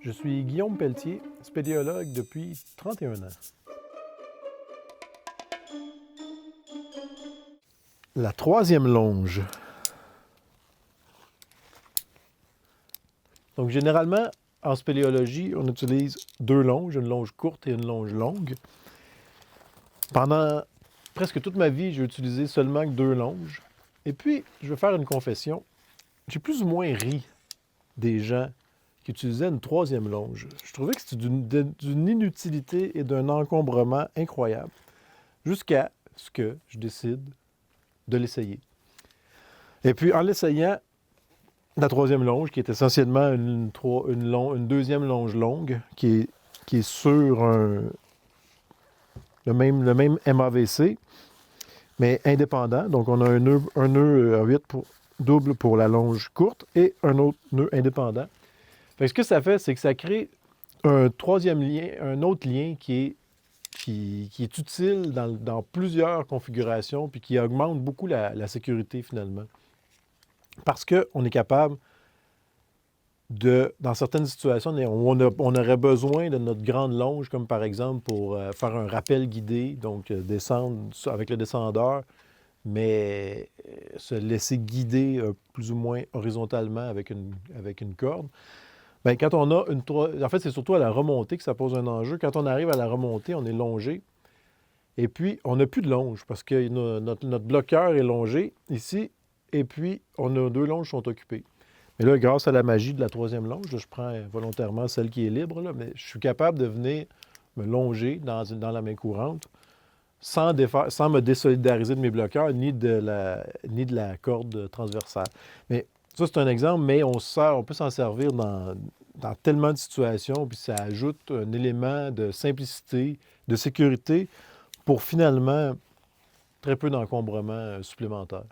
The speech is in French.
Je suis Guillaume Pelletier, spéléologue depuis 31 ans. La troisième longe. Donc, généralement, en spéléologie, on utilise deux longes, une longe courte et une longe longue. Pendant presque toute ma vie, j'ai utilisé seulement que deux longes. Et puis, je vais faire une confession. J'ai plus ou moins ri des gens qui utilisaient une troisième longe. Je trouvais que c'était d'une inutilité et d'un encombrement incroyable. Jusqu'à ce que je décide de l'essayer. Et puis, en l'essayant, la troisième longe, qui est essentiellement une deuxième longe longue, qui est sur le même MAVC, mais indépendant. Donc, on a un nœud à 8 double pour la longe courte et un autre nœud indépendant. Fait que ce que ça fait, c'est que ça crée un troisième lien, un autre lien qui est utile dans plusieurs configurations puis qui augmente beaucoup la sécurité finalement. Parce qu'on est capable dans certaines situations, on aurait besoin de notre grande longe, comme par exemple pour faire un rappel guidé, donc descendre avec le descendeur, mais se laisser guider plus ou moins horizontalement avec une corde. Bien, quand on a en fait, c'est surtout à la remontée que ça pose un enjeu. Quand on arrive à la remontée, on est longé. Et puis, on n'a plus de longe parce que notre bloqueur est longé ici. Et puis, on a deux longes qui sont occupées. Mais là, grâce à la magie de la troisième longe, là, je prends volontairement celle qui est libre, là, mais je suis capable de venir me longer dans la main courante sans me désolidariser de mes bloqueurs ni de la corde transversale. Mais ça, c'est un exemple, mais on peut s'en servir dans tellement de situations, puis ça ajoute un élément de simplicité, de sécurité pour finalement très peu d'encombrement supplémentaire.